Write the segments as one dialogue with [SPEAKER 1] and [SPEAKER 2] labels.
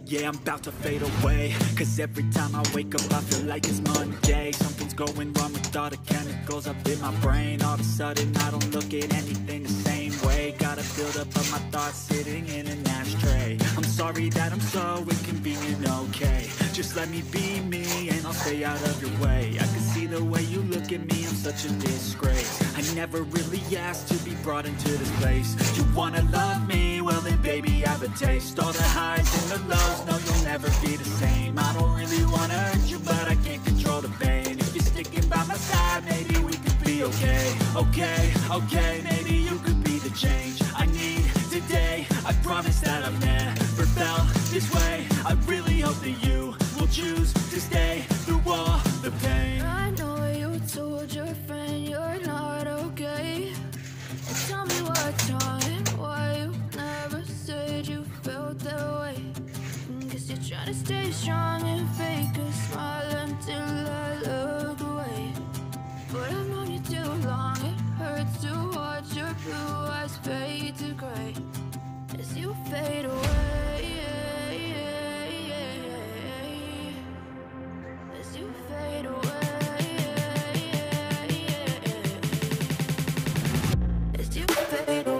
[SPEAKER 1] Yeah, I'm about to fade away, cause every time I wake up I feel like it's Monday. Something's going wrong with all the chemicals up in my brain. All of a sudden I don't look at anything the same way. Gotta build up of my thoughts sitting in an ashtray. I'm sorry that I'm so inconvenient, okay. Just let me be me and I'll stay out of your way. I can see the way you look at me, I'm such a disgrace. I never really asked to be brought into this place. You wanna love me? Well then baby I have a taste. All the highs and the lows, no you'll never be the same. I don't really wanna hurt you but I can't control the pain. If you're sticking by my side maybe we could be okay. Okay, maybe you could be the change I need today. I promise that I've never felt this way. I really hope that you will choose to stay through all the pain.
[SPEAKER 2] I know you told your friend you're not okay. And tell me what's wrong and why you never said you felt that way. Guess you're trying to stay strong and fake a smile until I look away. But I've known you too long, it hurts to watch your blue eyes fade to gray as you fade away. As you fade away. As you fade away.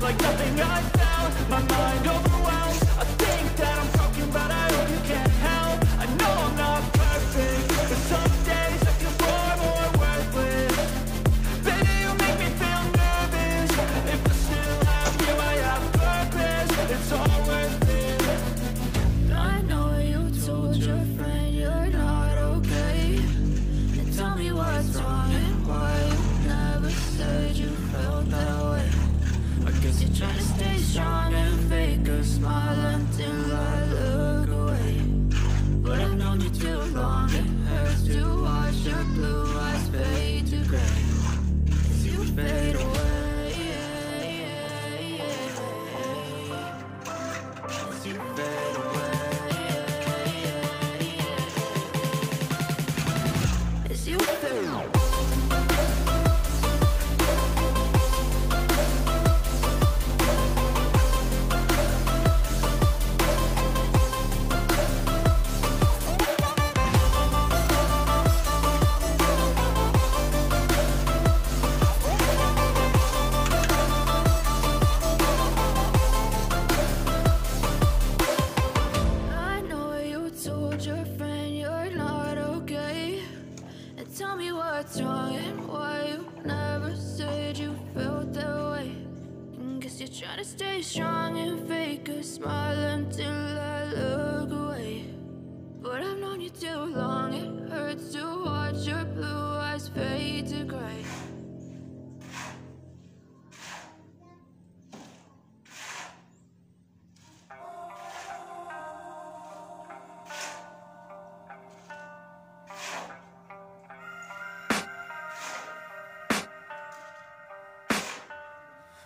[SPEAKER 1] Like nothing I found, my mind overwhelmed. I think that I'm broken, but I hope you can't help. I know I'm not perfect, but some days I feel far more worthless. Baby, you make me feel nervous. If I still have you, I have purpose. It's all worth it.
[SPEAKER 2] I know you told your friend you're not okay. And tell me what's wrong and why you never said you felt that way. I guess you're trying to stay strong and fake a smile until I look away. But I've known you too long, it hurts to watch your blue eyes fade to gray as you fade away. As you fade away. As you fade away. Tell me what's wrong and why you never said you felt that way. Guess you're trying to stay strong and fake a smile until I look away. But I've known you too long, it hurts to watch your blue eyes fade to gray.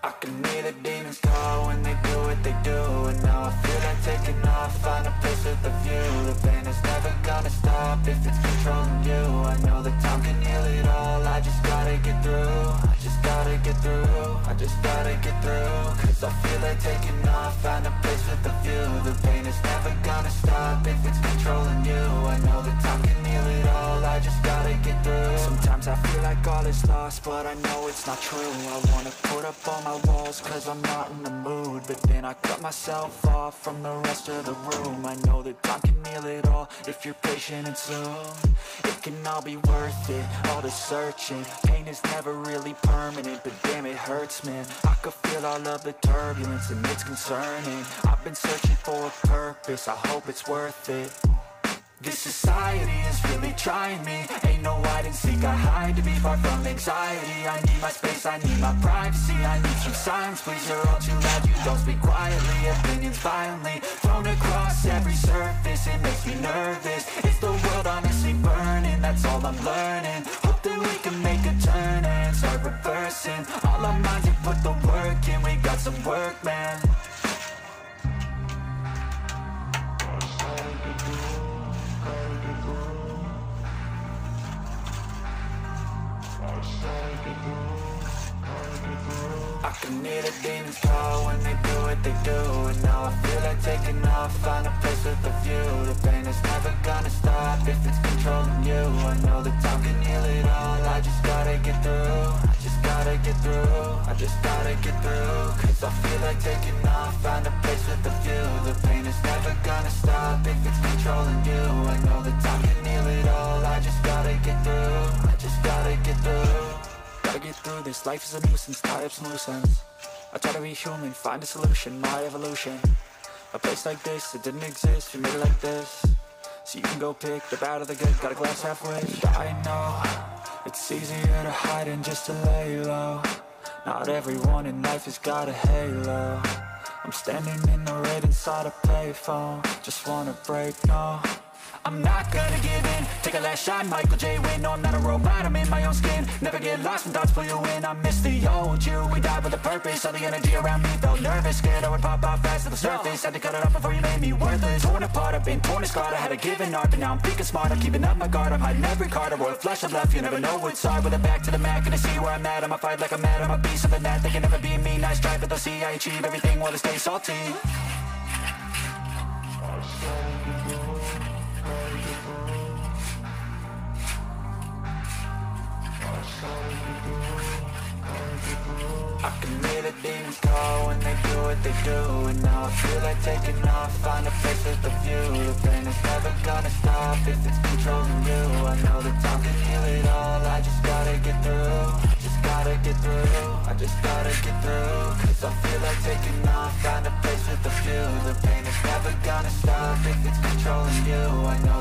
[SPEAKER 1] I can hear the demons call when they do what they do. And now I feel like taking off, find a place with a view. The pain is never gonna stop if it's controlling you. I know that time can heal it all, I just gotta get through. I just gotta get through, I just gotta get through. Cause I feel like taking off, find a place with a view. The pain is never gonna stop if it's controlling you. I know that time can heal it all, I just gotta get through. Sometimes I feel like all is lost, but I know it's not true. I wanna put up all my walls cause I'm not in the mood. But then I cut myself off from the rest of the room. I know that time can heal it all if you're patient and soon. It can all be worth it, all the searching. Pain is never really permanent, but damn it hurts man. I could feel all of the turbulence and it's concerning. I've been searching for a purpose, I hope it's worth it. This society is really trying me. Ain't no hide and seek, I hide to be far from anxiety. I need my space, I need my privacy. I need some silence, please, you're all too loud. You don't speak quietly, opinions violently thrown across every surface. It makes makes me nervous. Is the world honestly burning? That's all I'm learning. Hope that we can make a turn and start reversing all our minds and put the work in. We got some work, man. I can hear the demons call when they do what they do. And now I feel like taking off, find a place with a view. The pain is never gonna stop if it's controlling you. I know that time can heal it all. I just gotta get through. I just gotta get through. I just gotta get through. Cause I feel like taking off, find a place with a view. The pain is never gonna stop if it's controlling you. I know that time can heal it all. I just gotta get through. I just gotta get through. Gotta get through this, life is a nuisance, tie up some loose ends. I try to be human, find a solution, my evolution. A place like this, it didn't exist, we made it like this. So you can go pick the bad or the good, got a glass halfway. I know, it's easier to hide than just to lay low. Not everyone in life has got a halo. I'm standing in the red inside a payphone. Just wanna break, no, I'm not gonna give in. Take a last shot, Michael J. Win. No, I'm not a robot, I'm in my own skin. Never get lost when thoughts pull you in. I miss the old you, we died with a purpose. All the energy around me felt nervous. Scared I would pop out fast to the surface. Had to cut it off before you made me worthless. Torn apart, I've been torn and scarred. I had a given art, but now I'm thinking smart. I'm keeping up my guard, I'm hiding every card. A royal flush of left, you never know what's hard. With a back to the mat, gonna see where I'm at. I'ma fight like I'm mad, I'ma be something that they can never be me. Nice try, but they'll see I achieve everything while they stay salty. I can hear the demons call when they do what they do. And now I feel like taking off, find a place with a view. The pain is never gonna stop if it's controlling you. I know that time can heal it all. I just gotta get through. I just gotta get through. I just gotta get through. Cause I feel like taking off, find a place with a view. The pain is never gonna stop if it's controlling you. I know